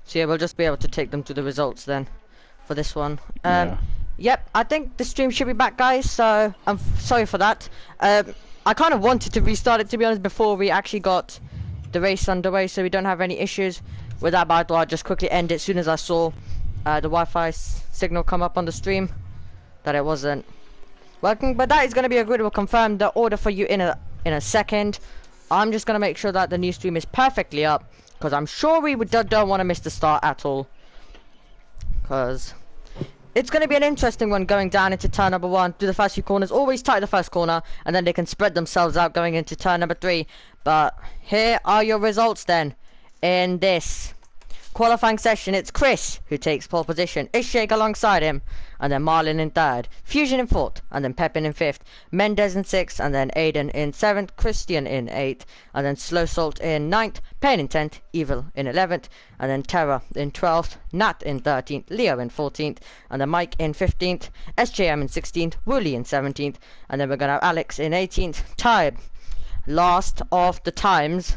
So yeah, we'll just be able to take them to the results then for this one. Yeah. Yep, I think the stream should be back, guys, so I'm sorry for that. I kind of wanted to restart it, to be honest, before we actually got the race underway, so we don't have any issues with that, but I thought I'd just quickly end it as soon as I saw the Wi-Fi signal come up on the stream, that it wasn't working. But that is going to be agreed. We'll confirm the order for you in a second. I'm just going to make sure that the new stream is perfectly up, because I'm sure we don't want to miss the start at all, because it's going to be an interesting one going down into turn number 1. Do the first few corners, always tight the first corner, and then they can spread themselves out going into turn number 3. But here are your results then in this qualifying session. It's Chris who takes pole position, Ishak alongside him, and then Marlin in 3rd, Fusion in 4th, and then Pepin in 5th, Mendez in 6th, and then Aiden in 7th, Christian in 8th, and then Slow Salt in 9th, Pain in 10th, Evil in 11th, and then Terra in 12th, Nat in 13th, Leo in 14th, and then Mike in 15th, SJM in 16th, Wooly in 17th, and then we're going to have Alex in 18th, tied last of the times.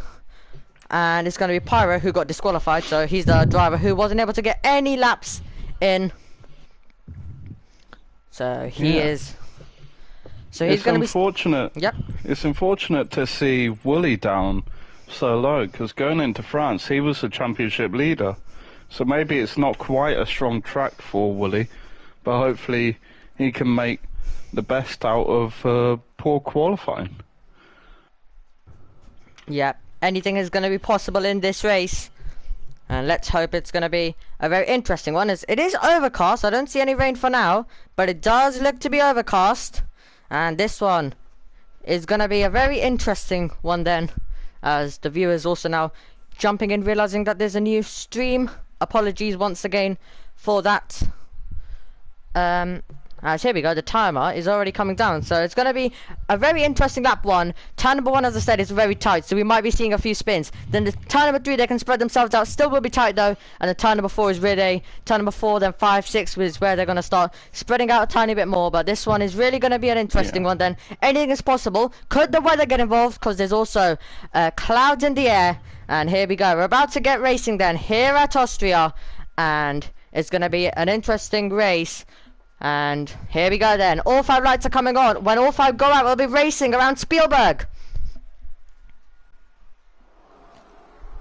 And it's going to be Pyro who got disqualified, so he's the driver who wasn't able to get any laps in. So he is. So he's going to be unfortunate. Yep. It's unfortunate to see Wooly down so low, because going into France, he was the championship leader. So maybe it's not quite a strong track for Wooly, but hopefully he can make the best out of poor qualifying. Yep. Anything is going to be possible in this race, and let's hope it's going to be a very interesting one. It is overcast. I don't see any rain for now, but it does look to be overcast, and this one is going to be a very interesting one then, as the viewers also now jumping in, realizing that there's a new stream. Apologies once again for that. As here we go, the timer is already coming down, so it's going to be a very interesting lap 1. Turn number 1, as I said, is very tight, so we might be seeing a few spins. Then the turn number 3, they can spread themselves out, still will be tight though, and the turn number 4 is really, turn number 4, then 5, 6 is where they're going to start spreading out a tiny bit more, but this one is really going to be an interesting one then. Anything is possible. Could the weather get involved, because there's also clouds in the air, and here we go. We're about to get racing then, here at Austria, and it's going to be an interesting race. And here we go then. All 5 lights are coming on. When all 5 go out, we'll be racing around Spielberg.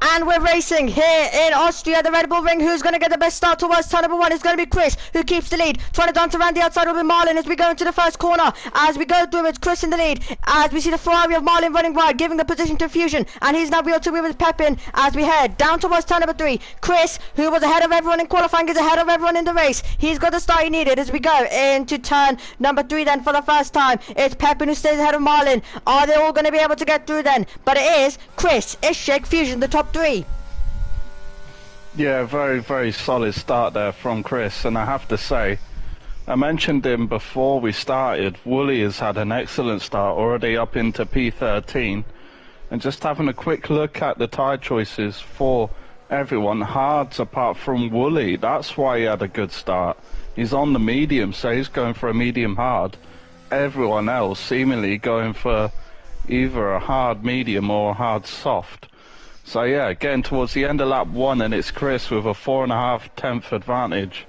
And we're racing here in Austria, the Red Bull Ring. Who's going to get the best start towards turn number 1? It's going to be Chris, who keeps the lead. Trying to dance around the outside will be Marlin as we go into the first corner. As we go through, it's Chris in the lead. As we see the Ferrari of Marlin running wide, giving the position to Fusion. And he's now wheel to wheel with Pepin as we head down towards turn number 3. Chris, who was ahead of everyone in qualifying, is ahead of everyone in the race. He's got the start he needed as we go into turn number 3 then for the first time. It's Pepin who stays ahead of Marlin. Are they all going to be able to get through then? But it is Chris, Ishak, Fusion, the top 3. Yeah, very, very solid start there from Chris, and I have to say, I mentioned him before we started, Wooly has had an excellent start, already up into P13, and just having a quick look at the tyre choices for everyone, hards apart from Wooly, that's why he had a good start. He's on the medium, so he's going for a medium hard. Everyone else seemingly going for either a hard medium or a hard soft. So yeah, getting towards the end of lap 1, and it's Chris with a 4.5 advantage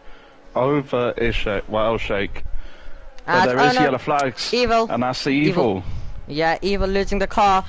over Ishak. Well, Shake. But there is yellow flags. Evil. And that's the Evil. Yeah, Evil losing the car.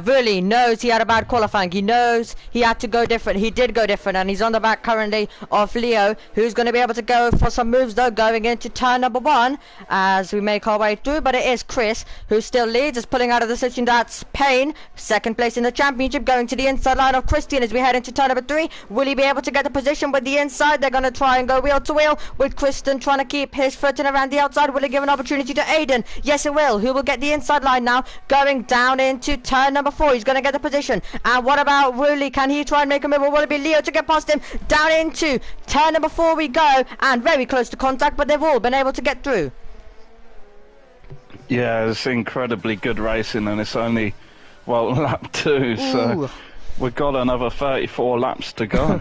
Really knows he had a bad qualifying. He knows he had to go different. He did go different, and he's on the back currently of Leo, who's going to be able to go for some moves though, going into turn number 1 as we make our way through. But it is Chris who still leads, is pulling out of the situation. That's Payne, second place in the championship, going to the inside line of Christian as we head into turn number 3. Will he be able to get the position with the inside? They're going to try and go wheel to wheel with Christian trying to keep his footing around the outside. Will he give an opportunity to Aiden? Yes, it will. Who will get the inside line now? Going down into turn number 4. He's going to get the position. And what about Wooly? Can he try and make a move, or will it be Leo to get past him? Down into turn number 4 we go, and very close to contact, but they've all been able to get through. Yeah, it's incredibly good racing, and it's only, well, lap 2, so we've got another 34 laps to go.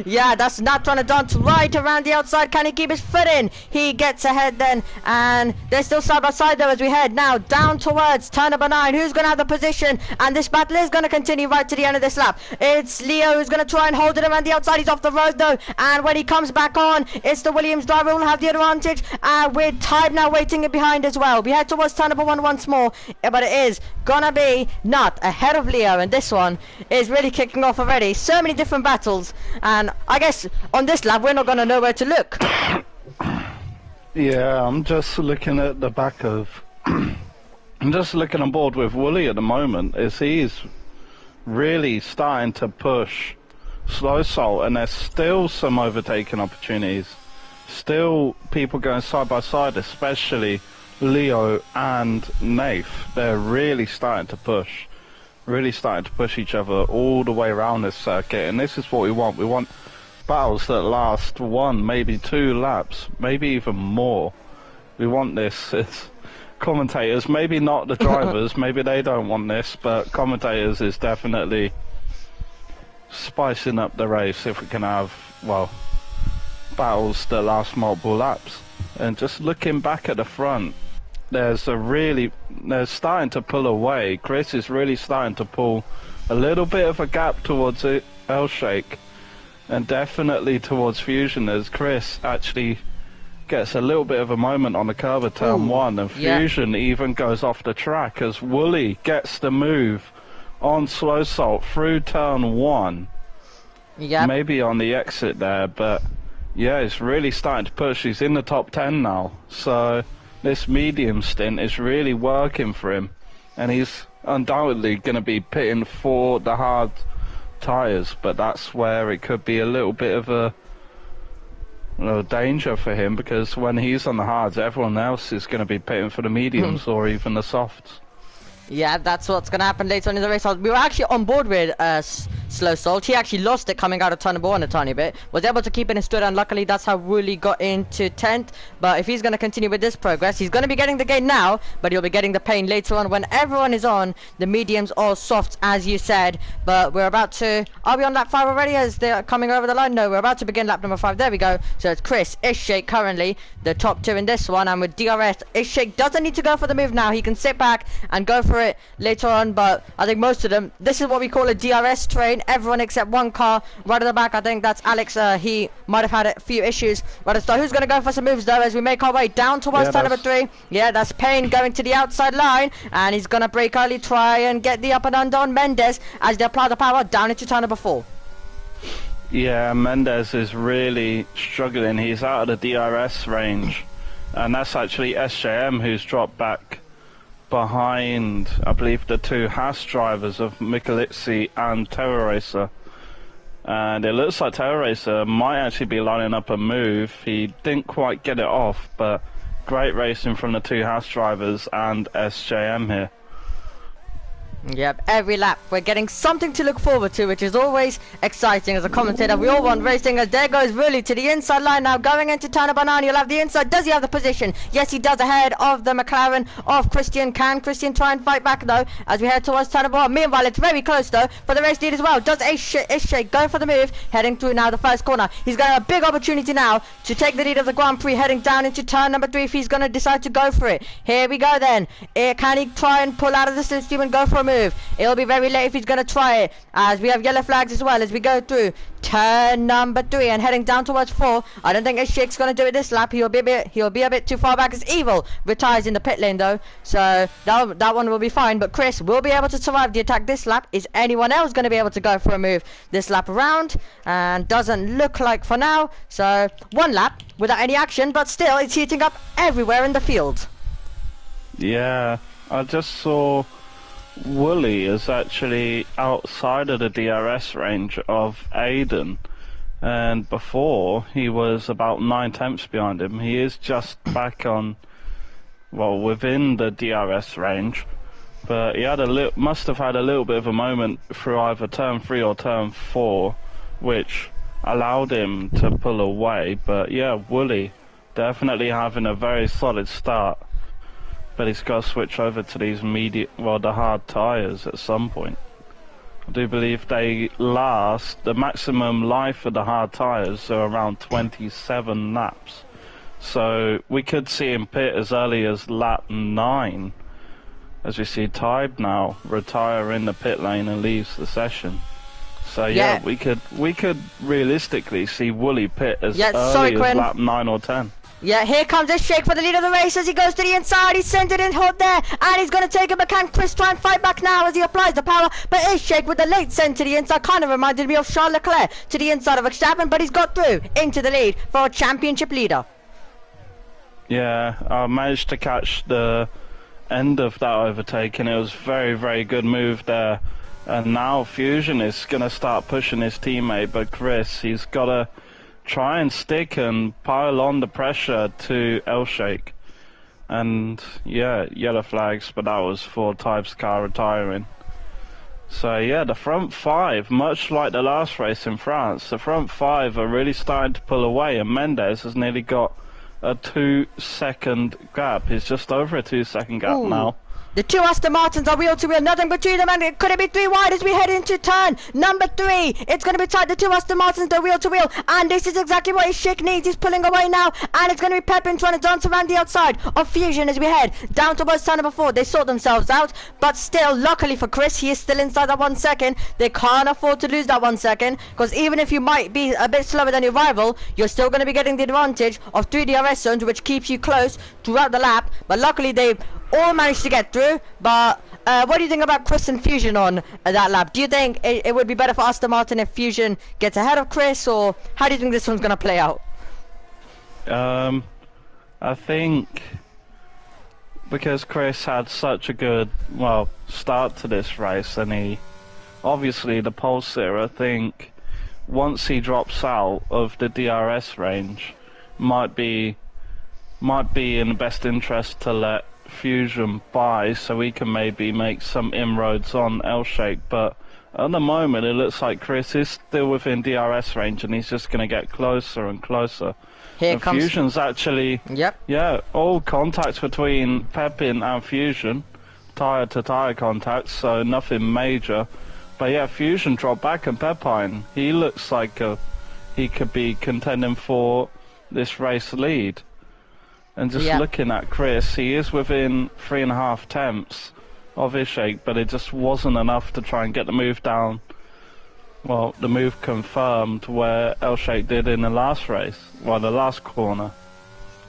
Yeah, that's not trying to dance right around the outside. Can he keep his foot in? He gets ahead then, and they're still side by side though as we head now down towards turn number 9. Who's going to have the position? And this battle is going to continue right to the end of this lap. It's Leo who's going to try and hold it around the outside. He's off the road though, and when he comes back on, it's the Williams driver who will have the advantage. And we're tied now, waiting it behind as well. We head towards turn number 1 once more, but it is gonna be not ahead of Leo, and this one is really kicking off already. So many different battles, and I guess on this lap we're not gonna know where to look. Yeah, I'm just looking at the back of I'm just looking on board with Wooly at the moment, as he's really starting to push Slow Salt, and there's still some overtaking opportunities, still people going side by side, especially Leo and Nath. They're really starting to push each other all the way around this circuit, and this is what we want. We want battles that last 1, maybe 2 laps, maybe even more. We want this as commentators, maybe not the drivers, maybe they don't want this, but commentators is definitely spicing up the race if we can have, well, battles that last multiple laps. And just looking back at the front, they're starting to pull away. Chris is really starting to pull a little bit of a gap towards El Shake, and definitely towards Fusion, as Chris actually gets a little bit of a moment on the curve of turn 1, and Fusion even goes off the track as Wooly gets the move on Slow Salt through turn 1. Maybe on the exit there, but yeah, he's really starting to push. He's in the top 10 now, so this medium stint is really working for him, and he's undoubtedly going to be pitting for the hard tyres, but that's where it could be a little bit of a danger for him, because when he's on the hards, everyone else is going to be pitting for the mediums or even the softs. Yeah, that's what's going to happen later on in the race. We were actually on board with Slow Salt. He actually lost it coming out of turn number 1 a tiny bit. Was able to keep it in stood, and luckily that's how Wooly got into 10th. But if he's going to continue with this progress, he's going to be getting the gain now, but he'll be getting the pain later on when everyone is on the mediums or softs, as you said. But we're about to... Are we on lap 5 already as they're coming over the line? No, we're about to begin lap number 5. There we go. So it's Chris, Ishake currently the top 2 in this one, and with DRS, Ishake doesn't need to go for the move now. He can sit back and go for it later on, but I think most of them, this is what we call a DRS train. Everyone except one car right at the back, I think that's Alex. He might have had a few issues right at the start. Who's going to go for some moves though as we make our way down towards turn number 3? Yeah, that's Payne going to the outside line, and he's going to break early, try and get the up and under on Mendes as they apply the power down into turn number 4. Yeah, Mendes is really struggling. He's out of the DRS range, and that's actually SJM who's dropped back behind, I believe, the 2 Haas drivers of Michalizzi and Terror Racer. And it looks like Terror Racer might actually be lining up a move. He didn't quite get it off, but great racing from the 2 Haas drivers and SJM here. Yep, every lap we're getting something to look forward to, which is always exciting as a commentator. We all want racing, as there goes Wooly to the inside line now, going into turn number 9. He'll have the inside. Does he have the position? Yes, he does, ahead of the McLaren of Christian. Can Christian try and fight back though as we head towards turn number 1? Meanwhile, it's very close though for the race lead as well. Does Ishake go for the move, heading through now the first corner? He's got a big opportunity now to take the lead of the Grand Prix, heading down into turn number 3 if he's going to decide to go for it. Here we go then. Can he try and pull out of the system and go for a move? It'll be very late if he's going to try it, as we have yellow flags as well as we go through turn number 3 and heading down towards 4. I don't think Ishake's going to do it this lap. He'll be a bit too far back, as Evil retires in the pit lane though, so that one will be fine. But Chris will be able to survive the attack this lap. Is anyone else going to be able to go for a move this lap around? And doesn't look like for now. So 1 lap without any action, but still it's heating up everywhere in the field. Yeah, I just saw Wooly is actually outside of the DRS range of Aiden, and before he was about 9/10 behind him. He is just back on, well, within the DRS range, but he had must have had a little bit of a moment through either turn 3 or turn 4, which allowed him to pull away. But yeah, Wooly definitely having a very solid start. But he's got to switch over to these the hard tyres at some point. I do believe they last, the maximum life of the hard tyres are around 27 laps. So we could see him pit as early as lap 9, as we see Tybe now retire in the pit lane and leaves the session. So yeah, we could realistically see Wooly pit as early as lap 9 or 10. Yeah, here comes a shake for the lead of the race as he goes to the inside. He's sent it in hot there, and he's going to take it, but can Chris try and fight back now as he applies the power? But is shake with the late send to the inside. Kind of reminded me of Charles Leclerc to the inside of Verstappen, but he's got through into the lead for a championship leader. Yeah, I managed to catch the end of that overtaking. It was very good move there. And now Fusion is going to start pushing his teammate, but Chris, he's got to try and stick and pile on the pressure to L-Shake. And yeah, yellow flags, but that was for Tybe's car retiring. So yeah, the front 5, much like the last race in France, the front 5 are really starting to pull away, and Mendes has nearly got a 2-second gap. He's just over a 2-second gap now. The two Aston Martins are wheel to wheel, nothing between them, and could it be 3 wide as we head into turn number 3? It's going to be tight, the two Aston Martins, they're wheel to wheel, and this is exactly what his shake needs. He's pulling away now, and it's going to be Pepin trying to dance around the outside of Fusion as we head down towards turn number 4. They sort themselves out, but still, luckily for Chris, he is still inside that 1 second. They can't afford to lose that 1 second, because even if you might be a bit slower than your rival, you're still going to be getting the advantage of 3 DRS zones, which keeps you close throughout the lap. But luckily, they all managed to get through. But what do you think about Chris and Fusion on that lap? Do you think it would be better for Aston Martin if Fusion gets ahead of Chris, or how do you think this one's going to play out? I think because Chris had such a good, start to this race, and he, obviously the pole sitter, I think once he drops out of the DRS range, might be in the best interest to let Fusion by, so we can maybe make some inroads on L-Shake. But at the moment it looks like Chris is still within DRS range, and he's just going to get closer and closer. Here comes Fusion's actually, all contacts between Pepin and Fusion, tyre to tyre contacts, so nothing major. But yeah, Fusion dropped back, and Pepin, he looks like he could be contending for this race lead. And just looking at Chris, he is within 3.5 tenths of his shake, but it just wasn't enough to try and get the move down. Well, the move confirmed where L-Shake did in the last race, the last corner.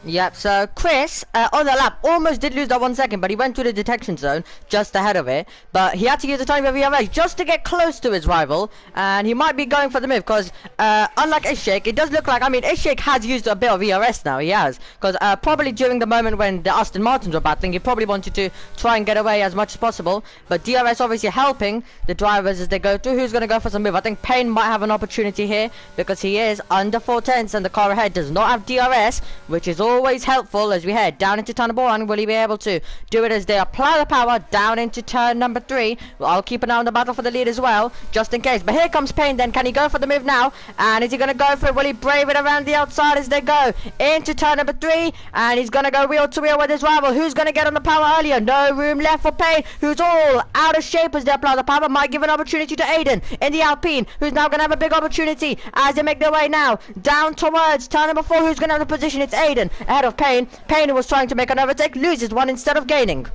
Yep, so Chris, on the lap, almost did lose that 1 second, but he went through the detection zone just ahead of it. But he had to use the tiny bit of VRS just to get close to his rival, and he might be going for the move, because unlike Ishake, it does look like, Ishake has used a bit of VRS now, he has. Because probably during the moment when the Aston Martins were battling, he probably wanted to try and get away as much as possible. But DRS obviously helping the drivers as they go through. Who's going to go for some move? I think Payne might have an opportunity here, because he is under 4 tenths, and the car ahead does not have DRS, which is always helpful as we head down into turn number 1. Will he be able to do it as they apply the power down into turn number 3? Well, I'll keep an eye on the battle for the lead as well, just in case. But here comes Payne then. Can he go for the move now? And is he going to go for it? Will he brave it around the outside as they go into turn number 3? And he's going to go wheel to wheel with his rival. Who's going to get on the power earlier? No room left for Payne, who's all out of shape as they apply the power. Might give an opportunity to Aiden in the Alpine, who's now going to have a big opportunity as they make their way now down towards turn number 4. Who's going to have the position? It's Aiden ahead of Payne. Payne, who was trying to make an overtake, loses one instead of gaining.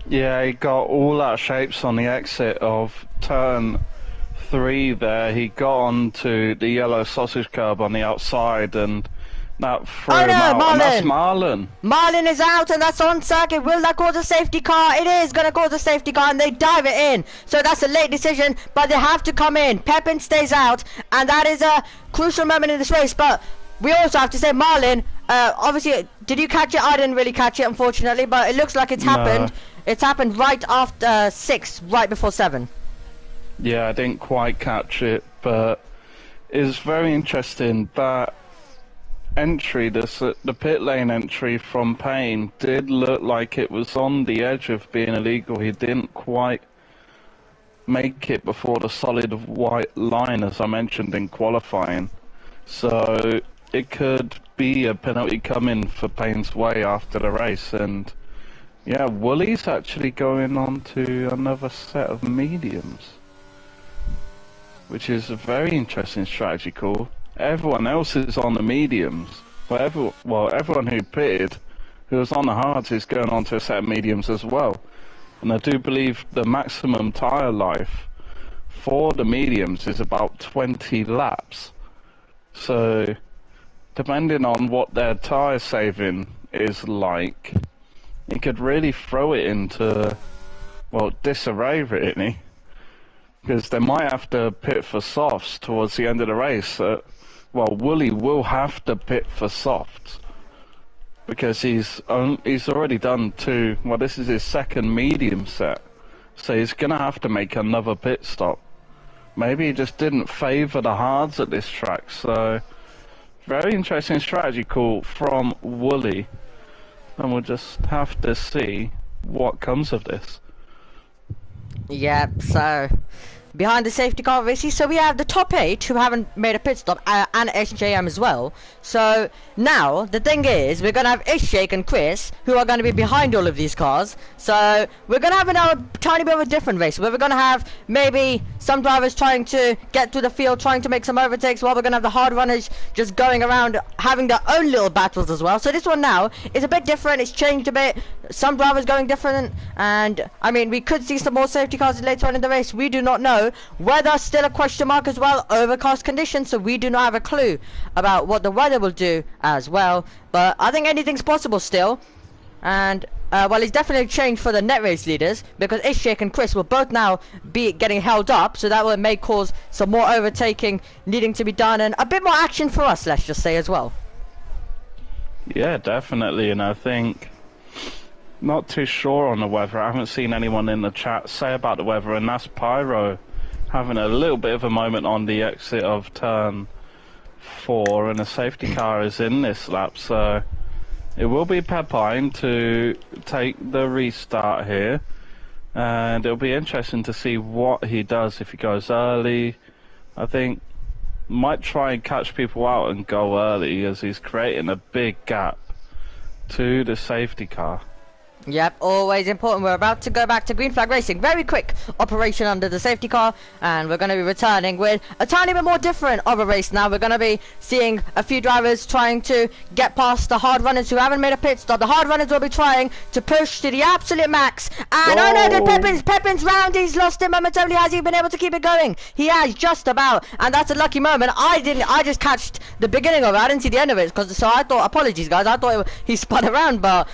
Yeah, he got all out shapes on the exit of turn 3 there. He got onto the yellow sausage curb on the outside, and that threw him out. Marlon. And that's Marlon. Marlon is out, and that's on circuit. Will that cause a safety car? It is going to cause a safety car, and they dive it in. So that's a late decision, but they have to come in. Pepin stays out, and that is a crucial moment in this race. But we also have to say, Marlon, obviously, did you catch it? I didn't really catch it, unfortunately, but it looks like it's happened. It's happened right after 6, right before 7. Yeah, I didn't quite catch it, but it's very interesting that entry, the pit lane entry from Payne did look like it was on the edge of being illegal. He didn't quite make it before the solid white line, as I mentioned in qualifying. So it could be a penalty coming for Payne's way after the race. And yeah, Wooly's actually going on to another set of mediums. which is a very interesting strategy call. Everyone else is on the mediums. Everyone who pitted, who was on the hards, is going on to a set of mediums as well. And I do believe the maximum tyre life for the mediums is about 20 laps. So, depending on what their tyre saving is like, you could really throw it into, well, disarray really. Because they might have to pit for softs towards the end of the race. Wooly will have to pit for softs. Because he's already done two, well, this is his second medium set. So he's going to have to make another pit stop. Maybe he just didn't favour the hards at this track. So, very interesting strategy call from Wooly. And we'll just have to see what comes of this. Yep, so behind the safety car races, so we have the top 8 who haven't made a pit stop, and SJM as well. So now the thing is, we're gonna have Ishake and Chris who are gonna be behind all of these cars. So we're gonna have a tiny bit of a different race where we're gonna have maybe some drivers trying to get to the field, trying to make some overtakes, while we're gonna have the hard runners just going around having their own little battles as well. So this one now is a bit different, it's changed a bit, some drivers going different, and I mean we could see some more safety cars later on in the race. We do not know. Weather still a question mark as well, overcast conditions, so we do not have a clue about what the weather will do as well. But I think anything's possible still. And well, it's definitely changed for the net race leaders, because Ishak and Chris will both now be getting held up, so that may cause some more overtaking needing to be done, and a bit more action for us, let's just say, as well. Yeah, definitely. And I think, not too sure on the weather, I haven't seen anyone in the chat say about the weather, and that's Pyro having a little bit of a moment on the exit of turn 4, and a safety car is in this lap, so it will be Pepine to take the restart here, and it'll be interesting to see what he does if he goes early. I think might try and catch people out and go early, as he's creating a big gap to the safety car. Yep, always important. We're about to go back to green flag racing. Very quick operation under the safety car, and we're going to be returning with a tiny bit more different of a race now. We're going to be seeing a few drivers trying to get past the hard runners who haven't made a pit stop. The hard runners will be trying to push to the absolute max. And oh no, Pepin's round. He's lost it momentarily. Has he been able to keep it going? He has, just about, and that's a lucky moment. I just catched the beginning of it. I didn't see the end of it, so I thought, apologies guys, I thought he spun around, but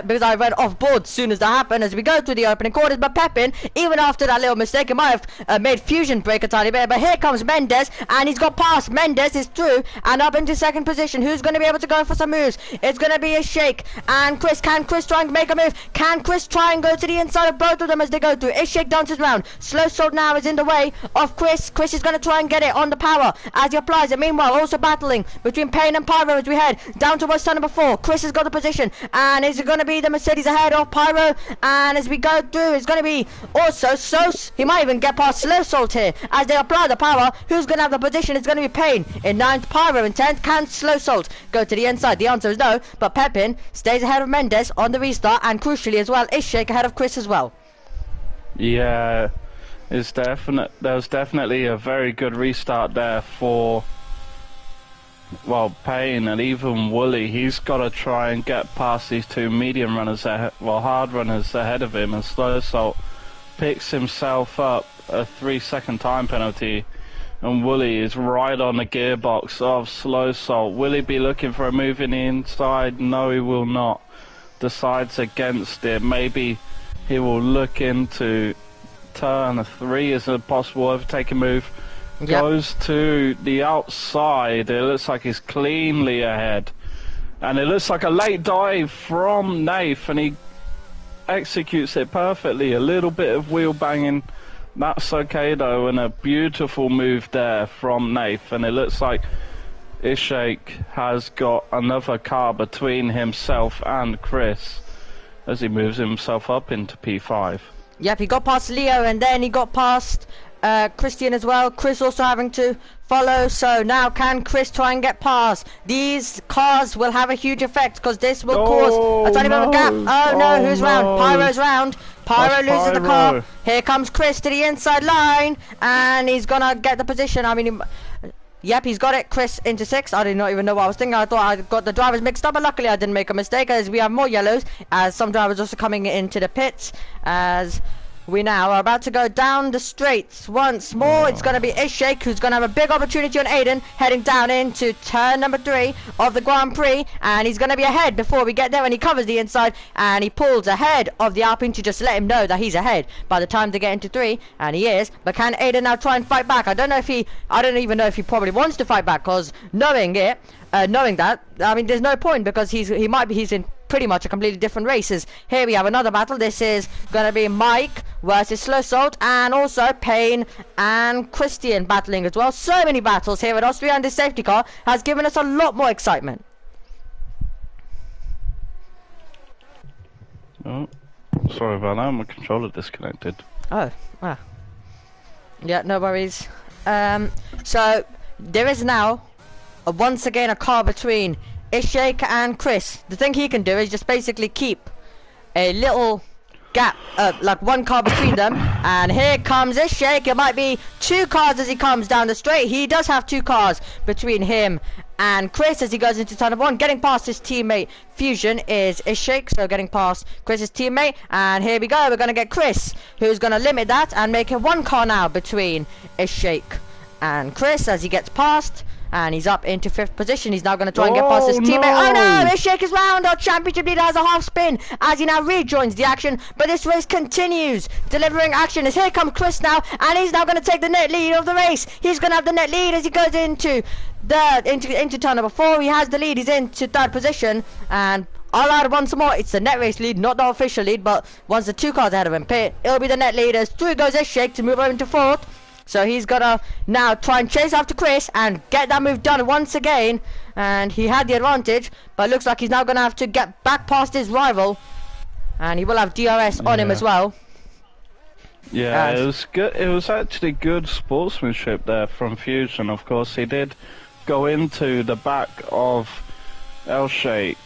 because I went off board as soon as that happened as we go through the opening quarters. But Pepin, even after that little mistake, he might have made Fusion break a tiny bit, but here comes Mendes, and he's got past. Mendes is through and up into second position. Who's going to be able to go for some moves? It's going to be a shake, and Chris. Can Chris try and make a move? Can Chris try and go to the inside of both of them as they go through? Ishak dances round. Slow Salt now is in the way of Chris. Chris is going to try and get it on the power as he applies it. Meanwhile, also battling between Payne and Pyro as we head down towards turn number 4. Chris has got the position, and is it going to be the Mercedes ahead of Pyro? And as we go through, it's going to be also Sos. He might even get past Slow Salt here as they apply the power. Who's going to have the position? It's going to be Payne in 9th, Pyro in 10th. Can Slow Salt go to the inside? The answer is no, but Pepin stays ahead of Mendes on the restart, and crucially as well, Ishak ahead of Chris as well. Yeah, there was definitely a very good restart there for, well, Payne, and even Wooly. He's got to try and get past these two medium runners, hard runners ahead of him, and Slow Salt picks himself up a 3-second time penalty, and Wooly is right on the gearbox of Slow Salt. Will he be looking for a move in the inside? No, he will not. Decides against it. Maybe he will look into turn 3 as a possible overtaking move. Yep. Goes to the outside. It looks like he's cleanly ahead, and it looks like a late dive from Nath, and he executes it perfectly. A little bit of wheel banging, that's okay though, and a beautiful move there from Nath. And it looks like Ishak has got another car between himself and Chris as he moves himself up into P5. Yep, he got past Leo, and then he got past Christian as well. Chris also having to follow. So now can Chris try and get past? These cars will have a huge effect, because this will cause a tiny bit of a gap. Oh no, who's round? Pyro's round. Pyro That's loses the car. Pyro. Here comes Chris to the inside line, and he's gonna get the position. I mean, yep, he's got it. Chris into 6. I did not even know what I was thinking. I thought I got the drivers mixed up, but luckily I didn't make a mistake, as we have more yellows, as some drivers also coming into the pits, as we now are about to go down the straights once more. It's going to be Ishak, who's going to have a big opportunity on Aiden, heading down into turn number 3 of the Grand Prix, and he's going to be ahead before we get there, and he covers the inside, and he pulls ahead of the Alpine to just let him know that he's ahead by the time they get into 3, and he is. But can Aiden now try and fight back? I don't even know if he probably wants to fight back, because knowing that, I mean, there's no point, because he's in pretty much a completely different races. Here we have another battle. This is going to be Mike versus Slow Salt, and also Payne and Christian battling as well. So many battles here at Austria, and this safety car has given us a lot more excitement. Oh, sorry about that. My controller disconnected. Oh, ah. Yeah, no worries. So there is now once again a car between Ishak and Chris. The thing he can do is just basically keep a little gap, like one car between them, and here comes Ishak. It might be 2 cars as he comes down the straight. He does have 2 cars between him and Chris as he goes into turn number 1. Getting past his teammate Fusion is Ishak, so getting past Chris's teammate, and here we go. We're going to get Chris, who's going to limit that and make it 1 car now between Ishak and Chris as he gets past. And he's up into 5th position. He's now going to try and get past his teammate. No. Oh no! Ishak is round. Our championship leader has a half spin as he now rejoins the action. But this race continues, delivering action. As here comes Chris now, and he's now going to take the net lead of the race. He's going to have the net lead as he goes into turn number 4. He has the lead. He's into 3rd position, and I'll add once more. It's the net race lead, not the official lead. But once the 2 cars ahead of him pit, it'll be the net leaders. Through goes Ishak to move over into 4th. So he's gonna now try and chase after Chris and get that move done once again. And he had the advantage, but it looks like he's now gonna have to get back past his rival. And he will have DRS on him as well. Yeah, it was good. It was actually good sportsmanship there from Fusion. Of course, he did go into the back of El Sheikh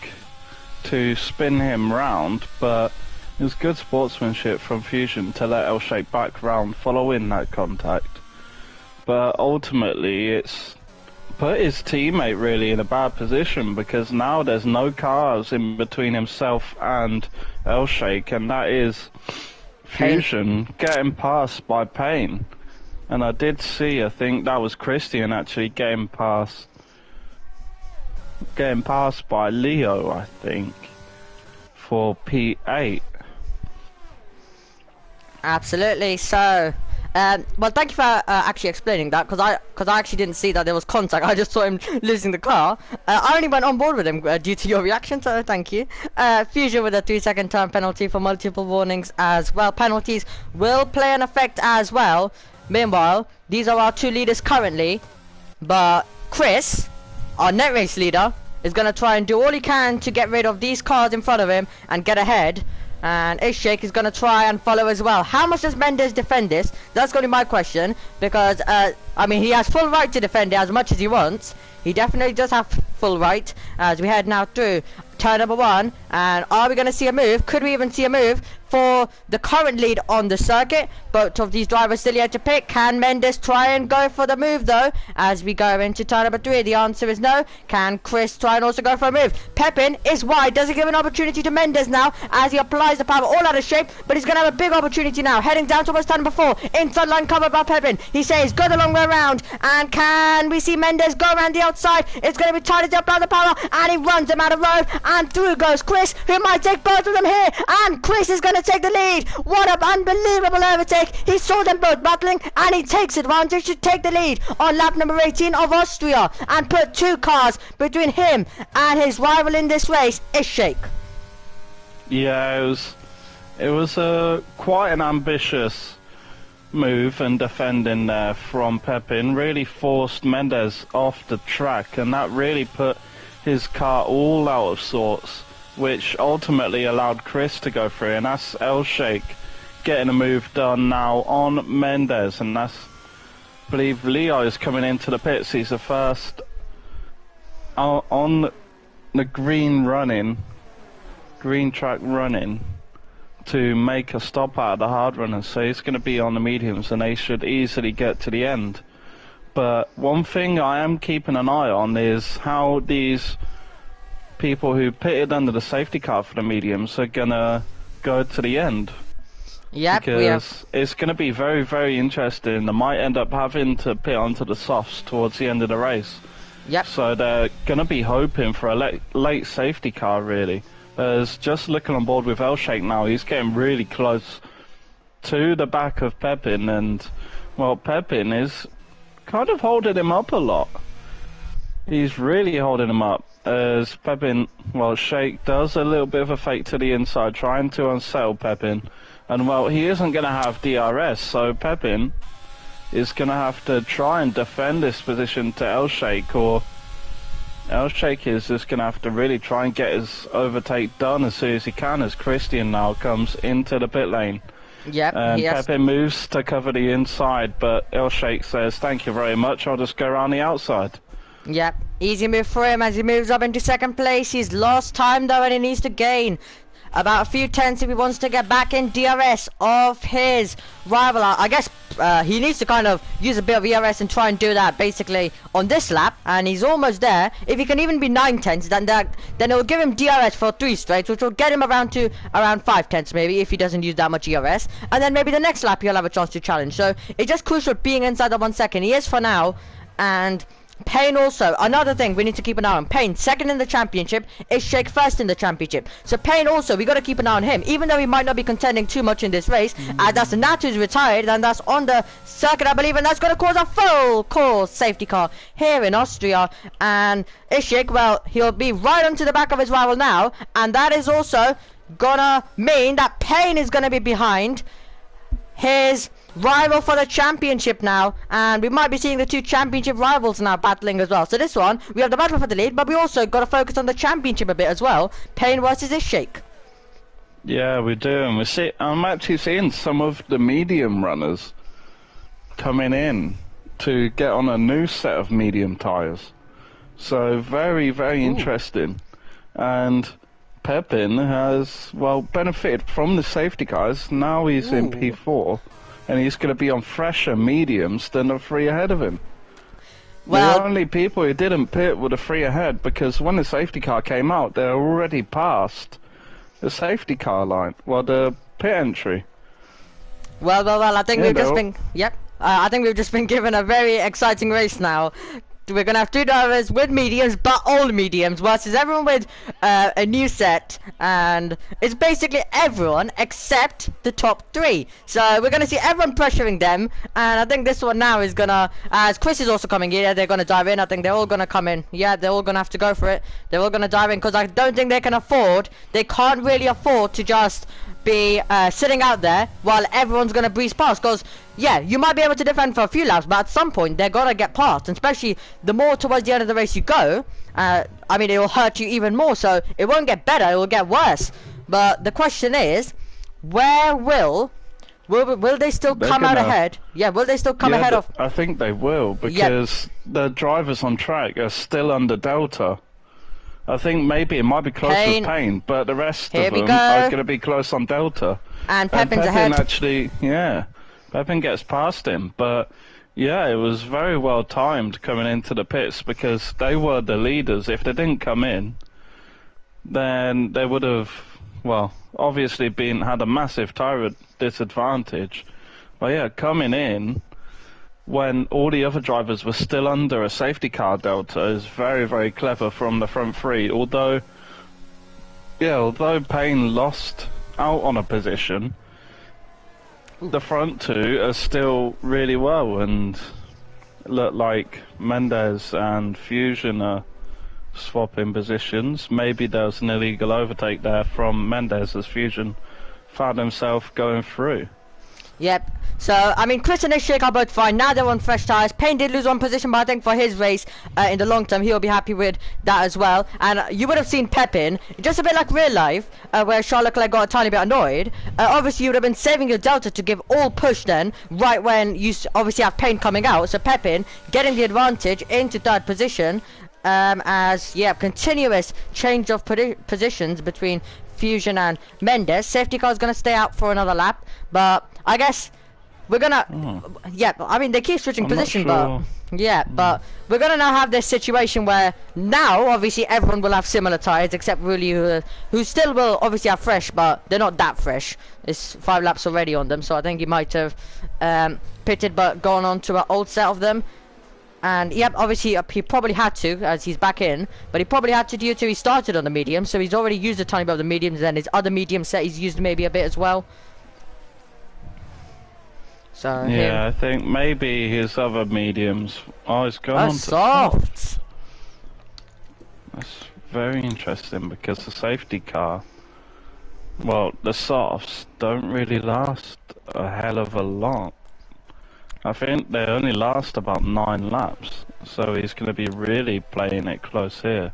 to spin him round, but it was good sportsmanship from Fusion to let El Sheikh back round following that contact. But ultimately, it's put his teammate really in a bad position, because now there's no cars in between himself and El Sheikh, and that is Fusion getting passed by Payne. And I did see, I think that was Christian actually getting passed by Leo, I think, for P8. Absolutely. So, well, thank you for actually explaining that, because I actually didn't see that there was contact. I just saw him losing the car. I only went on board with him due to your reaction, so thank you. Fusion with a 3-second time penalty for multiple warnings as well. Penalties will play an effect as well. Meanwhile, these are our 2 leaders currently, but Chris, our net race leader, is going to try and do all he can to get rid of these cars in front of him and get ahead. And Ishak is going to try and follow as well. How much does Mendes defend this? That's going to be my question, because I mean, he has full right to defend it as much as he wants. He definitely does have full right, as we head now through turn number 1. And are we going to see a move? Could we even see a move for the current lead on the circuit? Both of these drivers still yet to pick. Can Mendes try and go for the move though as we go into turn number 3? The answer is no. Can Chris try and also go for a move? Pepin is wide. Does he give an opportunity to Mendes now as he applies the power all out of shape? But he's going to have a big opportunity now, heading down towards turn number 4. Inside line covered by Pepin. He says go the long way around, and can we see Mendes go around the outside? It's going to be tied up by the power, and he runs them out of road, and through goes Chris, who might take both of them here, and Chris is going to take the lead. What an unbelievable overtake. He saw them both battling, and he takes advantage to take the lead on lap number 18 of Austria and put 2 cars between him and his rival in this race, Ishak. Yeah, it was quite an ambitious move and defending there from Pepin. Really forced Mendes off the track, and that really put his car all out of sorts, which ultimately allowed Chris to go through, and that's El Sheikh getting a move done now on Mendes. And that's, I believe, Leo is coming into the pits. He's the first on the green track running to make a stop out of the hard runners, so he's going to be on the mediums and they should easily get to the end. But one thing I am keeping an eye on is how these people who pitted under the safety car for the mediums are going to go to the end. Yep, because it's going to be very, very interesting. They might end up having to pit onto the softs towards the end of the race. Yep. So they're going to be hoping for a late safety car, really. As just looking on board with Elshake now, he's getting really close to the back of Pepin, and, well, Pepin is kind of holding him up a lot. He's really holding him up, as Pepin, well, Shake does a little bit of a fake to the inside, trying to unsettle Pepin. And, well, he isn't going to have DRS, so Pepin is going to have to try and defend this position to Elshake, or Elshake is just going to have to really try and get his overtake done as soon as he can, as Christian now comes into the pit lane. Yep, and Pepin moves to cover the inside, but Elshake says, thank you very much, I'll just go around the outside. Yep, easy move for him as he moves up into second place. He's lost time though, and he needs to gain about a few tenths if he wants to get back in DRS of his rival. I guess he needs to kind of use a bit of ERS and try and do that basically on this lap, and he's almost there. If he can even be 9 tenths, then it will give him DRS for 3 straights, which will get him around 5 tenths maybe, if he doesn't use that much ERS, and then maybe the next lap he'll have a chance to challenge. So it's just crucial being inside the 1 second. He is for now. And Payne also, another thing we need to keep an eye on. Payne second in the championship, is Shake first in the championship. So Payne also, we got to keep an eye on him, even though he might not be contending too much in this race. That's Natu's retired, and that's on the circuit, I believe, and that's going to cause a full course safety car here in Austria. And Ishik, well, he'll be right onto the back of his rival now, and that is also gonna mean that Payne is gonna be behind his rival for the championship now, and we might be seeing the 2 championship rivals now battling as well. So this one, we have the battle for the lead, but we also got to focus on the championship a bit as well. Payne versus Ishik. Yeah, we do, and I'm actually seeing some of the medium runners coming in to get on a new set of medium tyres. So very, very interesting. And Pepin has, well, benefited from the safety cars. Now he's in P4. And he's going to be on fresher mediums than the 3 ahead of him. Well, the only people who didn't pit were the 3 ahead, because when the safety car came out, they're already past the safety car line. Well, the pit entry. Well, I think we've just been... Yep. I think we've just been given a very exciting race now. We're going to have 2 drivers with mediums, but old mediums, versus everyone with a new set. And it's basically everyone except the top 3. So we're going to see everyone pressuring them. And I think this one now is going to, as Chris is also coming in, they're going to dive in. I think they're all going to come in. Yeah, they're all going to have to go for it. They're all going to dive in, because I don't think they can't really afford to just be sitting out there while everyone's going to breeze past. Because yeah, you might be able to defend for a few laps, but at some point they're gonna get past, and especially the more towards the end of the race you go, I mean, it will hurt you even more. So it won't get better, it will get worse. But the question is, where will they still come out ahead? Yeah, will they still come ahead of... I think they will, because the drivers on track are still under Delta. I think maybe it might be close with Payne, but the rest of them are going to be close on Delta. And Pepin's ahead. Actually, yeah, Pepin gets past him, but yeah, it was very well timed coming into the pits, because they were the leaders. If they didn't come in, then they would have, well, obviously had a massive tyre disadvantage. But yeah, coming in when all the other drivers were still under a safety car delta is very, very clever from the front 3. Although Payne lost out on a position, the front 2 are still really well, and look like Mendes and Fusion are swapping positions. Maybe there's an illegal overtake there from Mendes, as Fusion found himself going through. Yep. So, I mean, Chris and Ishik are both fine. Now they're on fresh tyres. Payne did lose 1 position, but I think for his race, in the long term, he'll be happy with that as well. And you would have seen Pepin, just a bit like real life, where Charles Leclerc got a tiny bit annoyed. Obviously, you would have been saving your delta to give all push then, right when you obviously have Payne coming out. So Pepin getting the advantage into 3rd position. As, yeah, continuous change of positions between Fusion and Mendes. Safety car is going to stay out for another lap, but I guess we're gonna, yeah. I mean, they keep switching I'm not position, sure. but yeah, but we're gonna now have this situation where now, obviously, everyone will have similar tires except really who still will obviously have fresh, but they're not that fresh. It's 5 laps already on them, so I think he might have pitted but gone on to an old set of them. And yep, obviously he probably had to, as he's back in, but he probably had to due to he started on the medium, so he's already used a tiny bit of the mediums, and his other medium set he's used maybe a bit as well. So yeah, I think maybe his other mediums. Oh, it's gone on to soft. That's very interesting because the safety car, well, the softs don't really last a hell of a lot. I think they only last about 9 laps, so he's going to be really playing it close here.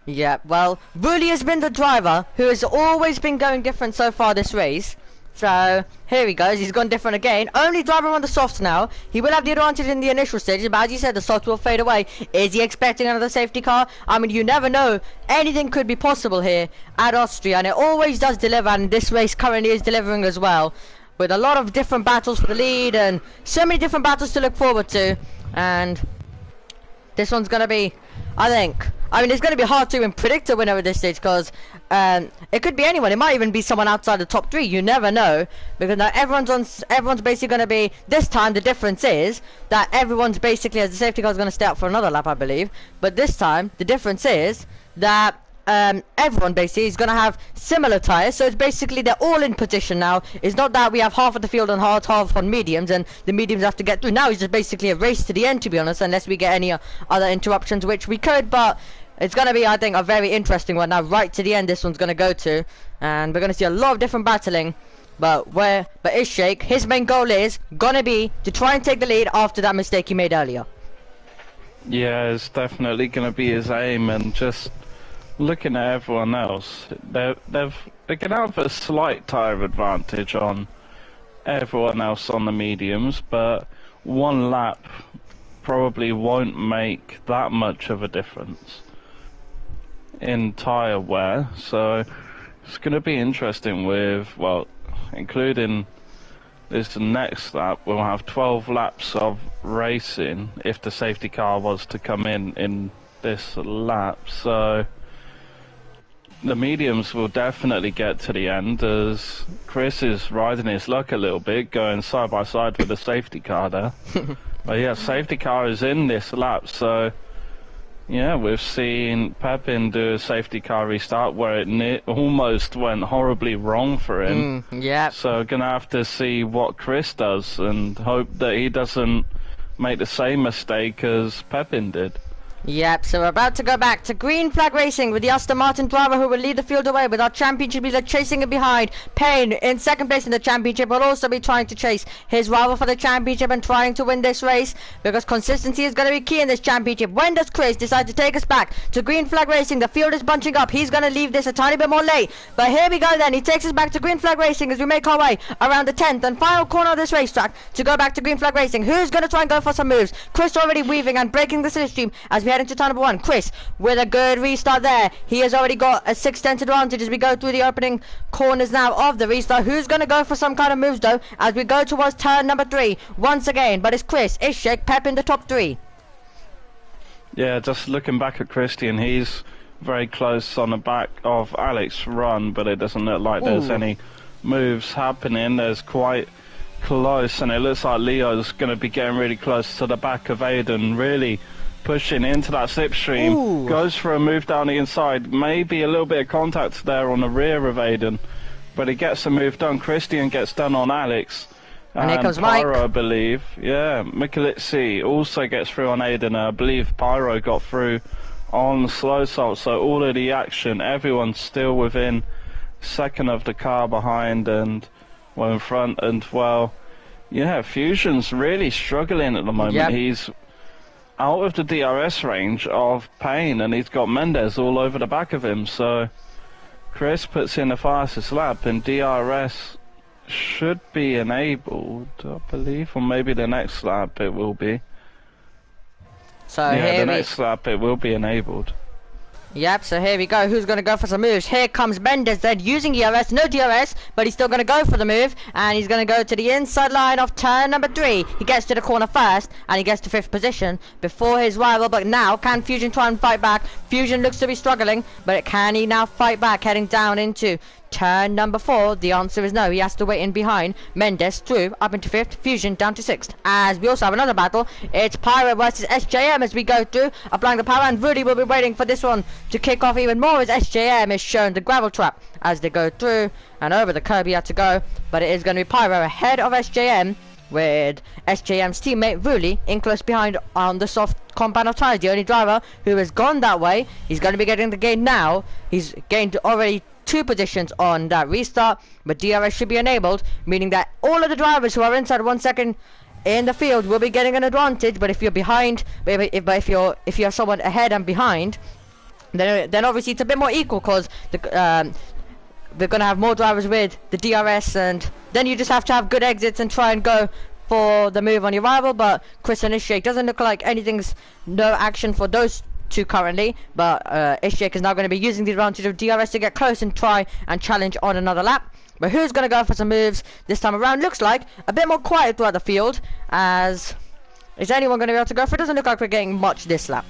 Yeah, well, Bully has been the driver who has always been going different so far this race. So here he goes, he's gone different again. Only driving on the softs now. He will have the advantage in the initial stages, but as you said, the softs will fade away. Is he expecting another safety car? I mean, you never know. Anything could be possible here at Austria, and it always does deliver, and this race currently is delivering as well. With a lot of different battles for the lead, and so many different battles to look forward to. And this one's going to be, I mean, it's going to be hard to even predict a winner at this stage, because it could be anyone. It might even be someone outside the top 3. You never know, because now everyone's basically going to be. This time, the difference is that everyone's basically, as the safety car is going to stay out for another lap, I believe. But this time, the difference is that everyone basically is going to have similar tires, so it's basically they're all in position now. It's not that we have half of the field on hard, half on mediums, and the mediums have to get through. Now it's just basically a race to the end, to be honest, unless we get any other interruptions, which we could, but it's going to be, I think, a very interesting one. Now, right to the end, this one's going to go to, and we're going to see a lot of different battling. But Ishak, his main goal is going to be to try and take the lead after that mistake he made earlier. Yeah, it's definitely going to be his aim, and just looking at everyone else, they can have a slight tire advantage on everyone else on the mediums, but 1 lap probably won't make that much of a difference in tire wear. So it's going to be interesting with, well, including this next lap, we'll have 12 laps of racing if the safety car was to come in this lap. So the mediums will definitely get to the end, as Chris is riding his luck a little bit, going side by side with the safety car there. But yeah, safety car is in this lap, so yeah, we've seen Pepin do a safety car restart where it almost went horribly wrong for him. Yeah. So gonna have to see what Chris does and hope that he doesn't make the same mistake as Pepin did. Yep, so we're about to go back to green flag racing with the Aston Martin driver who will lead the field away, with our championship leader chasing it behind. Payne in second place in the championship will also be trying to chase his rival for the championship and trying to win this race, because consistency is going to be key in this championship. When does Chris decide to take us back to green flag racing? The field is bunching up. He's going to leave this a tiny bit more late, but here we go then. He takes us back to green flag racing as we make our way around the 10th and final corner of this racetrack to go back to green flag racing. Who's going to try and go for some moves? Chris already weaving and breaking the slipstream as we head into turn number 1. Chris with a good restart there. He has already got a 6/10 advantage as we go through the opening corners now of the restart. Who's going to go for some kind of moves though as we go towards turn number 3 once again? But it's Chris, Ishak, Pep in the top 3. Yeah, just looking back at Christian, he's very close on the back of Alex's run, but it doesn't look like there's any moves happening. There's quite close, and it looks like Leo's going to be getting really close to the back of Aiden, really pushing into that slipstream. Goes for a move down the inside, maybe a little bit of contact there on the rear of Aiden, but he gets a move done. Christian gets done on Alex, and here comes Pyro, Mike, I believe. Yeah, Mikulitsi also gets through on Aiden. I believe Pyro got through on slow salt. So all of the action, everyone's still within second of the car behind and well in front. And well, yeah, Fusion's really struggling at the moment. Yep. He's out of the DRS range of Payne, and he's got Mendes all over the back of him. So Chris puts in the fastest lap, and DRS should be enabled, I believe, or maybe the next lap it will be. So yeah, here the next lap it will be enabled. Yep, so here we go. Who's going to go for some moves? Here comes Mendes then using ERS. No DRS, but he's still going to go for the move. And he's going to go to the inside line of turn number 3. He gets to the corner first, and he gets to 5th position before his rival. But now, can Fusion try and fight back? Fusion looks to be struggling, but can he now fight back heading down into turn number 4? The answer is no. He has to wait in behind. Mendes through up into 5th, Fusion down to 6th. As we also have another battle, it's Pyro versus SJM as we go through, applying the power, and Rudy will be waiting for this one to kick off even more as SJM is shown the gravel trap as they go through, and over the curb he had to go, but it is going to be Pyro ahead of SJM, with SJM's teammate Ruli in close behind on the soft compound of tires. The only driver who has gone that way, he's going to be getting the gain now. He's gained already 2 positions on that restart, but DRS should be enabled, meaning that all of the drivers who are inside 1 second in the field will be getting an advantage. But if you're behind, if you're someone ahead and behind, then obviously it's a bit more equal, because we're gonna have more drivers with the DRS, and then you just have to have good exits and try and go for the move on your rival. But Chris and Ishak, doesn't look like anything's no action for those two currently, but Ishak is now going to be using the advantage of DRS to get close and try and challenge on another lap. But who's going to go for some moves this time around? Looks like a bit more quiet throughout the field. As is anyone going to be able to go for it? Doesn't look like we're getting much this lap.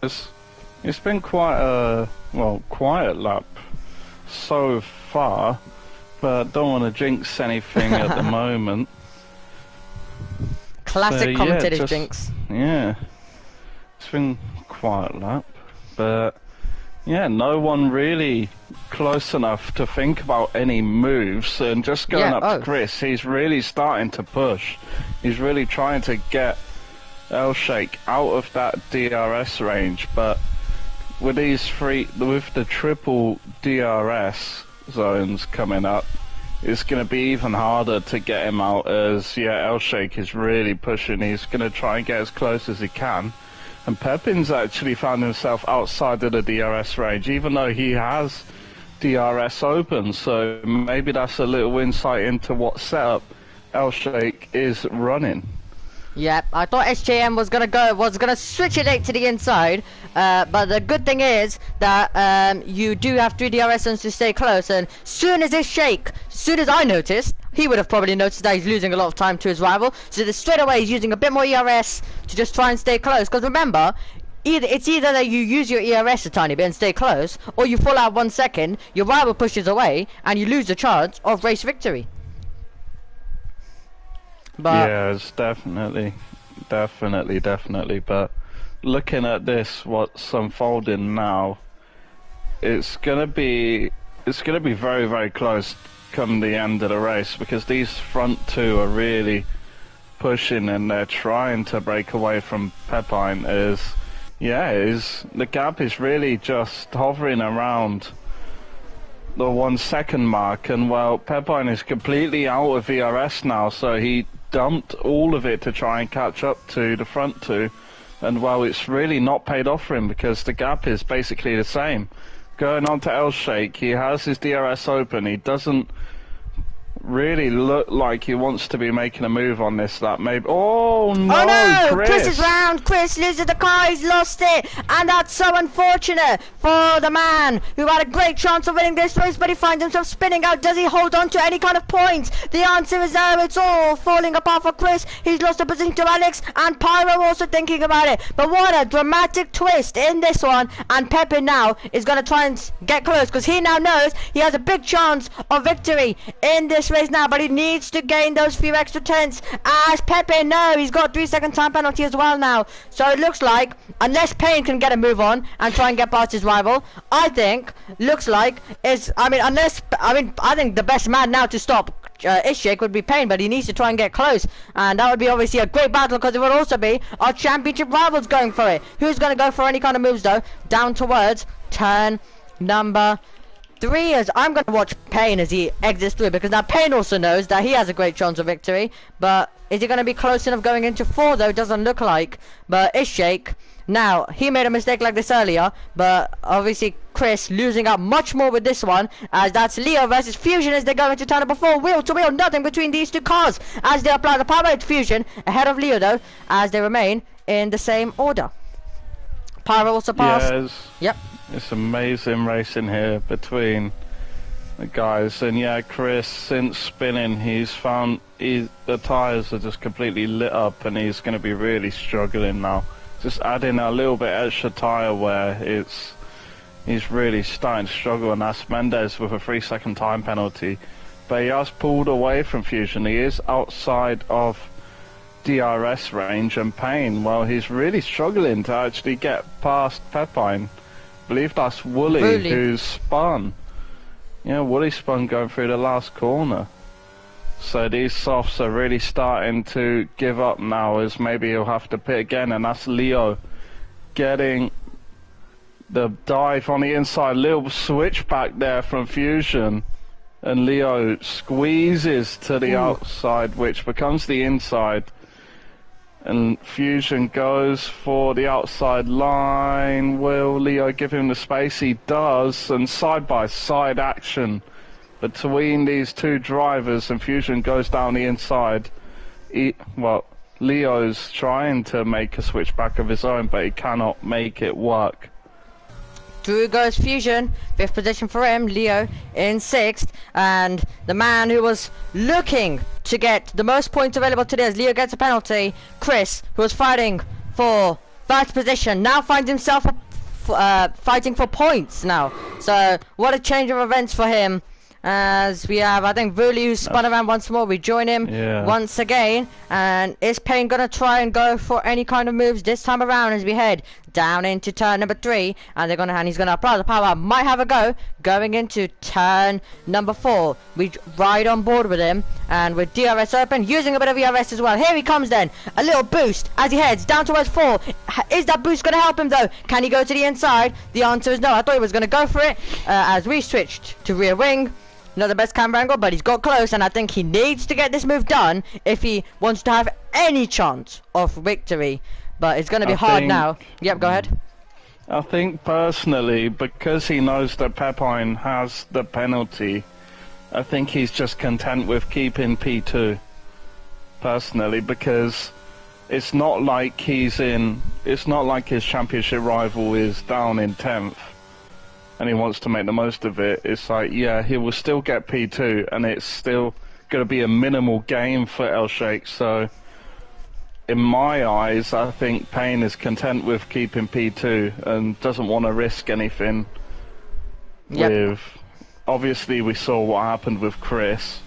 It's been quite a quiet lap so far, but don't want to jinx anything at the moment. Classic commentator's jinx. Yeah, it's been quiet lap, but yeah, no one really close enough to think about any moves. And just going up to Chris, he's really starting to push. He's really trying to get L-Shake out of that DRS range, but with the triple DRS zones coming up, it's going to be even harder to get him out, as L-Shake is really pushing. He's going to try and get as close as he can, and Pepin's actually found himself outside of the DRS range, even though he has DRS open. So maybe that's a little insight into what setup L-Shake is running. Yep, I thought SJM was gonna switch it 8 to the inside, but the good thing is that you do have 3 DRS zones to stay close, and soon as I noticed, he would have probably noticed that he's losing a lot of time to his rival, so that straight away he's using a bit more ERS to just try and stay close, because remember, it's either that you use your ERS a tiny bit and stay close, or you fall out 1 second, your rival pushes away, and you lose the chance of race victory. But yeah, it's definitely. But looking at this, what's unfolding now, it's gonna be very, very close come the end of the race, because these front 2 are really pushing and they're trying to break away from Pepine. The gap is really just hovering around the 1 second mark, and well, Pepine is completely out of VRS now, so he dumped all of it to try and catch up to the front 2, and well, it's really not paid off for him, because the gap is basically the same. Going on to L-Shake, he has his DRS open, he doesn't really look like he wants to be making a move on this lap. Maybe. Oh no! Chris is round. Chris loses the car. He's lost it, and that's so unfortunate for the man who had a great chance of winning this race, but he finds himself spinning out. Does he hold on to any kind of points? The answer is no. It's all falling apart for Chris. He's lost a position to Alex, and Pyro also thinking about it. But what a dramatic twist in this one, and Pepin now is going to try and get close, because he now knows he has a big chance of victory in this race now, but he needs to gain those few extra tenths, as Pepe, no, he's got 3-second time penalty as well now. So it looks like, unless Payne can get a move on and try and get past his rival, I think I think the best man now to stop Ishak would be Payne, but he needs to try and get close, and that would be obviously a great battle, because it would also be our championship rivals going for it. Who's going to go for any kind of moves though? Down towards turn number 3, as I'm going to watch Payne as he exits through, because now Payne also knows that he has a great chance of victory, but is he going to be close enough going into 4 though? Doesn't look like. But Ishak, now he made a mistake like this earlier, but obviously Chris losing out much more with this one, as that's Leo versus Fusion as they go into turn number 4, wheel to wheel, nothing between these two cars as they apply the power to Fusion ahead of Leo though, as they remain in the same order. Pyro also passed. Yeah, Yep. it's amazing racing here between the guys. And yeah, Chris, since spinning, he's found the tyres are just completely lit up, and he's going to be really struggling now. Just adding a little bit extra tyre wear, he's really starting to struggle, and that's Mendes with a 3-second time penalty. But he has pulled away from Fusion. He is outside of DRS range, and Payne, well, he's really struggling to actually get past Pepine. I believe that's Wooly who's spun. Yeah, Wooly spun going through the last corner. So these softs are really starting to give up now, as maybe he'll have to pit again, and that's Leo getting the dive on the inside. Little switch back there from Fusion, and Leo squeezes to the outside, which becomes the inside. And Fusion goes for the outside line. Will Leo give him the space? He does, and side-by-side action between these two drivers, and Fusion goes down the inside. Leo's trying to make a switchback of his own, but he cannot make it work. Through goes Fusion, 5th position for him, Leo in 6th, and the man who was looking to get the most points available today as Leo gets a penalty, Chris, who was fighting for 1st position, now finds himself fighting for points now. So, what a change of events for him. As we have, I think, Vuli, who spun around once more. We join him once again. And is Payne going to try and go for any kind of moves this time around as we head down into turn number 3? And he's going to apply the power. Might have a go going into turn number 4. We ride on board with him. And with DRS open, using a bit of ERS as well. Here he comes then. A little boost as he heads down towards 4. Is that boost going to help him though? Can he go to the inside? The answer is no. I thought he was going to go for it as we switched to rear wing. Not the best camera angle, but he's got close, and I think he needs to get this move done if he wants to have any chance of victory. But it's going to be hard now. Yep, go ahead. I think personally, because he knows that Pepine has the penalty, I think he's just content with keeping P2. Personally, because it's not like his championship rival is down in 10th. And he wants to make the most of it. It's like, yeah, he will still get P2, and it's still going to be a minimal gain for El Sheikh. So, in my eyes, I think Payne is content with keeping P2 and doesn't want to risk anything. Obviously, we saw what happened with Chris.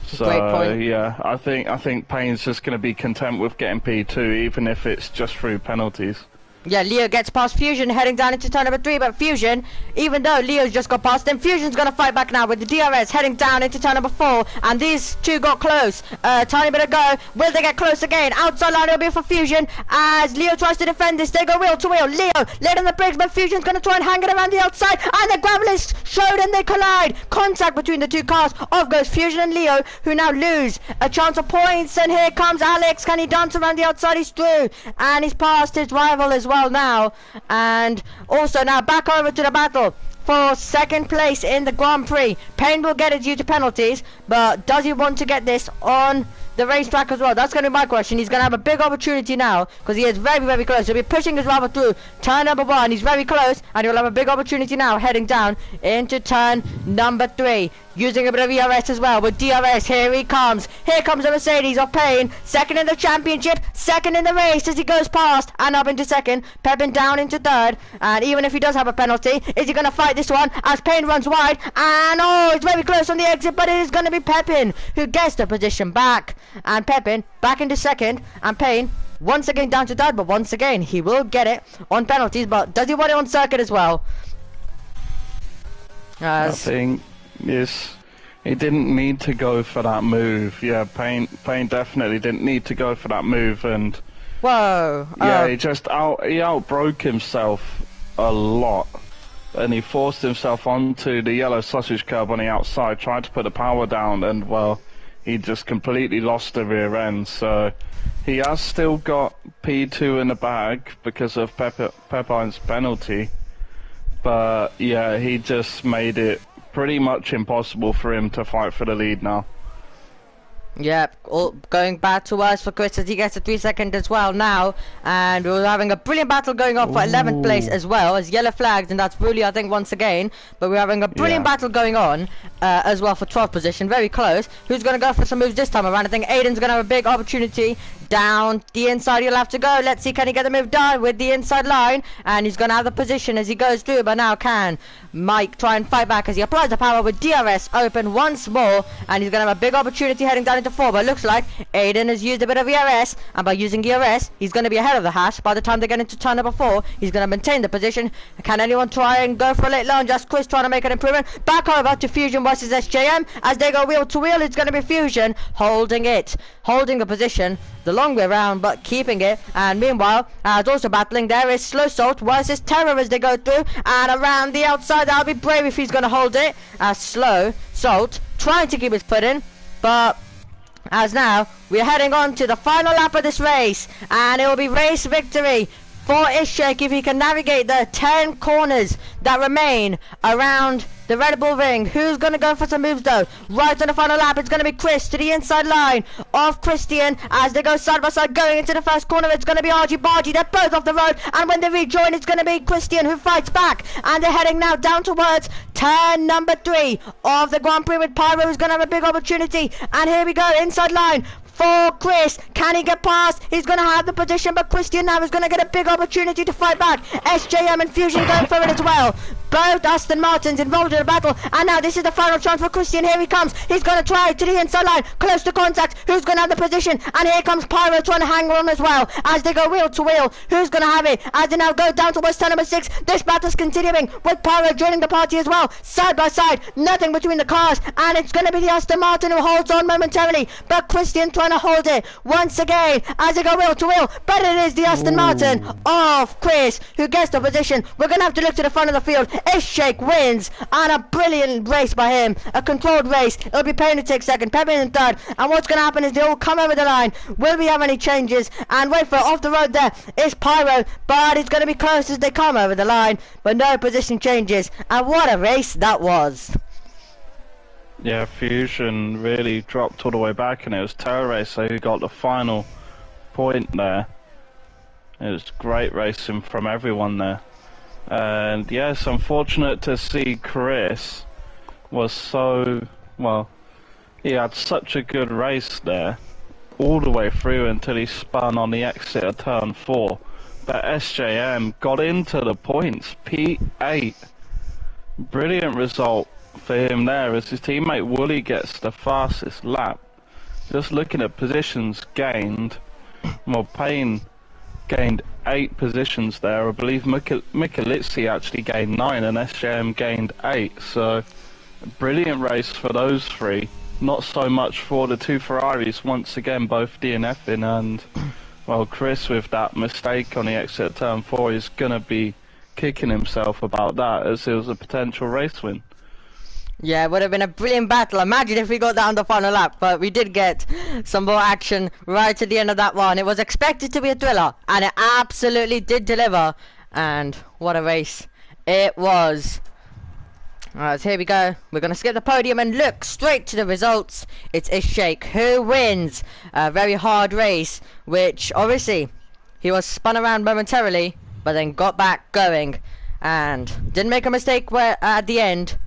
So, great point. Yeah, I think Payne's just going to be content with getting P2, even if it's just through penalties. Yeah, Leo gets past Fusion, heading down into turn number 3, but Fusion, even though Leo's just got past him, Fusion's gonna fight back now with the DRS, heading down into turn number 4, and these two got close. Tiny bit of go. Will they get close again? Outside line will be for Fusion, as Leo tries to defend this. They go wheel to wheel. Leo, late on the brakes, but Fusion's gonna try and hang it around the outside, and the gravel is showed, and they collide. Contact between the two cars. Off goes Fusion and Leo, who now lose a chance of points, and here comes Alex. Can he dance around the outside? He's through, and he's past his rival as well now. And also now back over to the battle for 2nd place in the Grand Prix. Payne will get it due to penalties, but does he want to get this on the racetrack as well? That's going to be my question. He's going to have a big opportunity now because he is very, very close. He'll be pushing his rival through turn number 1. He's very close, and he'll have a big opportunity now heading down into turn number 3. Using a bit of ERS as well with DRS. Here he comes. Here comes the Mercedes of Payne. 2nd in the championship, 2nd in the race as he goes past and up into 2nd. Pepin down into 3rd. And even if he does have a penalty, is he going to fight this one as Payne runs wide? And it's very close on the exit, but it is going to be Pepin who gets the position back. And Pepin back into 2nd, and Payne once again down to 3rd, but once again he will get it on penalties. But does he want it on circuit as well? I think yes, he didn't need to go for that move. Yeah, Payne definitely didn't need to go for that move, and yeah, he outbroke himself a lot, and he forced himself onto the yellow sausage curb on the outside, tried to put the power down, and well, he just completely lost the rear end. So he has still got P2 in the bag because of Pepine's penalty, but yeah, he just made it pretty much impossible for him to fight for the lead now. Yep, all going bad to us for Chris as he gets a 3-second as well now, and we're having a brilliant battle going on for 11th place Ooh. as well as yellow flags, and that's really I think once again, but we're having a brilliant Yeah. battle going on as well for 12th position, very close. Who's going to go for some moves this time around? I think Aiden's going to have a big opportunity down the inside. He'll have to go. Let's see, can he get the move done with the inside line, and he's going to have the position as he goes through, but now can Mike try and fight back as he applies the power with DRS open once more, and he's going to have a big opportunity heading down into 4, but it looks like Aiden has used a bit of ERS, and by using ERS he's going to be ahead of the hash. By the time they get into turn number 4, he's going to maintain the position. Can anyone try and go for a late launch? Just Chris trying to make an improvement. Back over to Fusion versus SJM as they go wheel to wheel. It's going to be Fusion holding the position the long way around, but keeping it. And meanwhile, as also battling, there is Slow Salt versus Terror as they go through, and around the outside that'll be Brave if he's going to hold it, as Slow Salt trying to keep his foot in, but as now we're heading on to the final lap of this race, and it will be race victory for Ishak if he can navigate the 10 corners that remain around the Red Bull Ring. Who's going to go for some moves though? Right on the final lap, it's going to be Chris to the inside line of Christian as they go side by side going into the first corner. It's going to be Argy Bargy. They're both off the road, and when they rejoin it's going to be Christian who fights back, and they're heading now down towards turn number 3 of the Grand Prix with Pyro, who's going to have a big opportunity. And here we go, inside line for Chris. Can he get past? He's going to have the position, but Christian now is going to get a big opportunity to fight back. SJM and Fusion going for it as well. Both Aston Martins involved in the battle, and now this is the final chance for Christian. Here he comes. He's going to try to the inside line, close to contact. Who's going to have the position? And here comes Pyro trying to hang on as well as they go wheel to wheel. Who's going to have it as they now go down towards turn number 6? This battle's continuing with Pyro joining the party as well. Side by side, nothing between the cars, and it's going to be the Aston Martin who holds on momentarily, but Christian trying to hold it once again as they go wheel to wheel, but it is the Aston Martin of Chris who gets the position. We're going to have to look to the front of the field. Ishak wins, and a brilliant race by him, a controlled race. It'll be Payne to take second, Pepin in third, and what's going to happen is they all come over the line. Will we have any changes? And wait for it, off the road there is Pyro, but it's going to be close as they come over the line, but no position changes, and what a race that was. Yeah, Fusion really dropped all the way back, and it was Terror Racer who got the final point there. It was great racing from everyone there. And yes, unfortunate to see Chris was so, well, he had such a good race there all the way through until he spun on the exit of turn 4. But SJM got into the points, P8. Brilliant result for him there as his teammate Wooly gets the fastest lap. Just looking at positions gained, well, Payne gained 8 positions there. I believe Michalizzi actually gained 9 and SJM gained 8, so brilliant race for those 3. Not so much for the 2 Ferraris, once again both DNFing, and well, Chris with that mistake on the exit at turn 4 is going to be kicking himself about that as it was a potential race win. Yeah, it would have been a brilliant battle. Imagine if we got that on the final lap, but we did get some more action right at the end of that one. It was expected to be a thriller, and it absolutely did deliver. And what a race it was. Alright, so here we go. We're going to skip the podium and look straight to the results. It's Ishak who wins a very hard race, which obviously he was spun around momentarily, but then got back going and didn't make a mistake where at the end.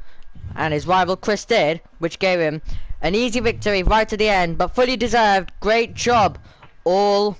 And his rival Chris did, which gave him an easy victory right to the end, but fully deserved. Great job all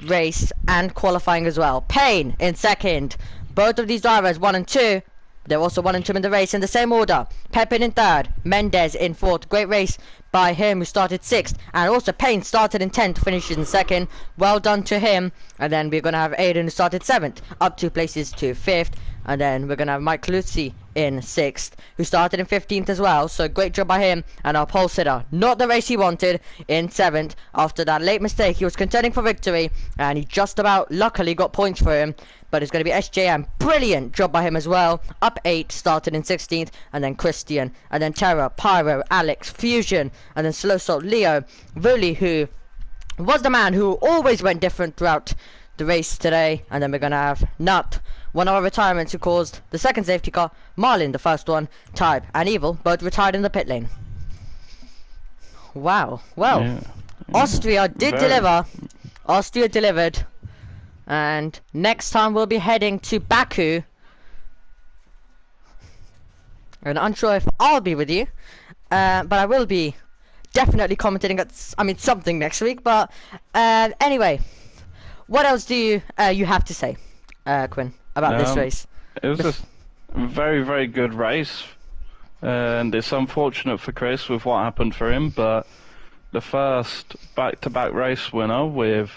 race and qualifying as well. Payne in second. Both of these drivers 1 and 2. They're also 1 and 2 in the race in the same order. Pepin in third, Mendez in fourth. Great race by him who started 6th, and also Payne started in 10th, finished in 2nd. Well done to him. And then we're going to have Aiden who started 7th, up 2 places to 5th. And then we're going to have Mike Lucy in 6th, who started in 15th as well. So great job by him. And our pole sitter, not the race he wanted, in 7th. After that late mistake, he was contending for victory, and he just about luckily got points for him. But it's going to be SJM. Brilliant job by him as well. Up 8, started in 16th. And then Christian. And then Terra, Pyro, Alex, Fusion. And then Slow Salt, Leo, Vuli, who was the man who always went different throughout the race today. And then we're going to have Nut, one of our retirements who caused the second safety car. Marlin, the first one. Type and Evil, both retired in the pit lane. Wow. Well, Yeah. Austria did Very. deliver. Austria delivered. And next time we'll be heading to Baku. And I'm unsure if I'll be with you. But I will be definitely commentating at, something next week. But anyway, what else do you have to say, Quinn, about this race? It was a very, very good race. And it's unfortunate for Chris with what happened for him, but the first back-to-back race winner with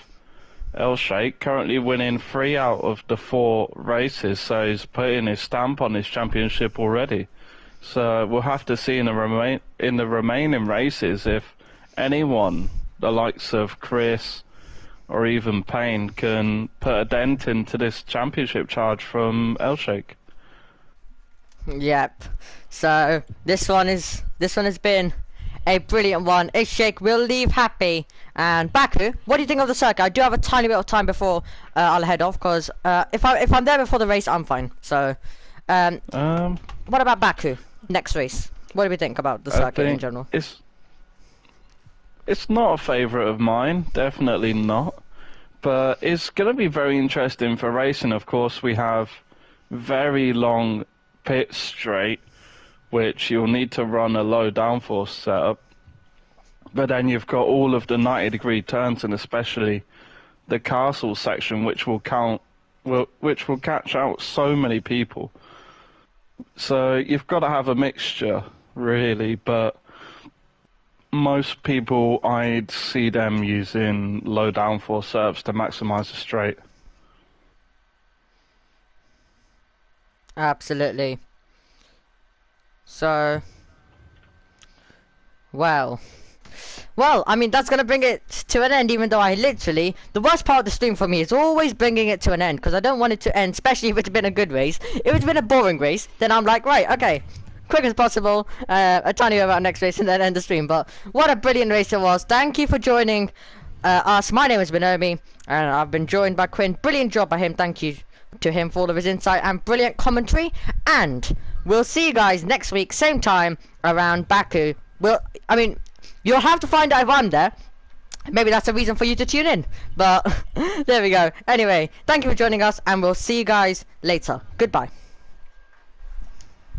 El Sheikh currently winning 3 out of the 4 races, so he's putting his stamp on his championship already. So we'll have to see in the remaining races if anyone, the likes of Chris or even Payne, can put a dent into this championship charge from El Sheikh. Yep. So this one has been a brilliant one. Ishik will leave happy. And Baku, what do you think of the circuit? I do have a tiny bit of time before I'll head off, because if I'm there before the race, I'm fine. So, what about Baku next race? What do we think about the circuit in general? It's not a favourite of mine, definitely not. But it's going to be very interesting for racing. Of course, we have very long pit straight, which you'll need to run a low downforce setup. But then you've got all of the 90-degree turns, and especially the castle section, which will catch out so many people. So you've got to have a mixture, really. But most people, I'd see them using low downforce setups to maximise the straight. Absolutely. So, well, that's going to bring it to an end, even though the worst part of the stream for me is always bringing it to an end, because I don't want it to end, especially if it's been a good race. If it's been a boring race, then I'm like, right, okay, quick as possible, a tiny bit about next race, and then end the stream. But what a brilliant race it was. Thank you for joining us. My name is Benomi, and I've been joined by Quinn. Brilliant job by him. Thank you to him for all of his insight and brilliant commentary. And we'll see you guys next week, same time, around Baku. You'll have to find out if I'm there. Maybe that's a reason for you to tune in. But there we go. Anyway, thank you for joining us, and we'll see you guys later. Goodbye.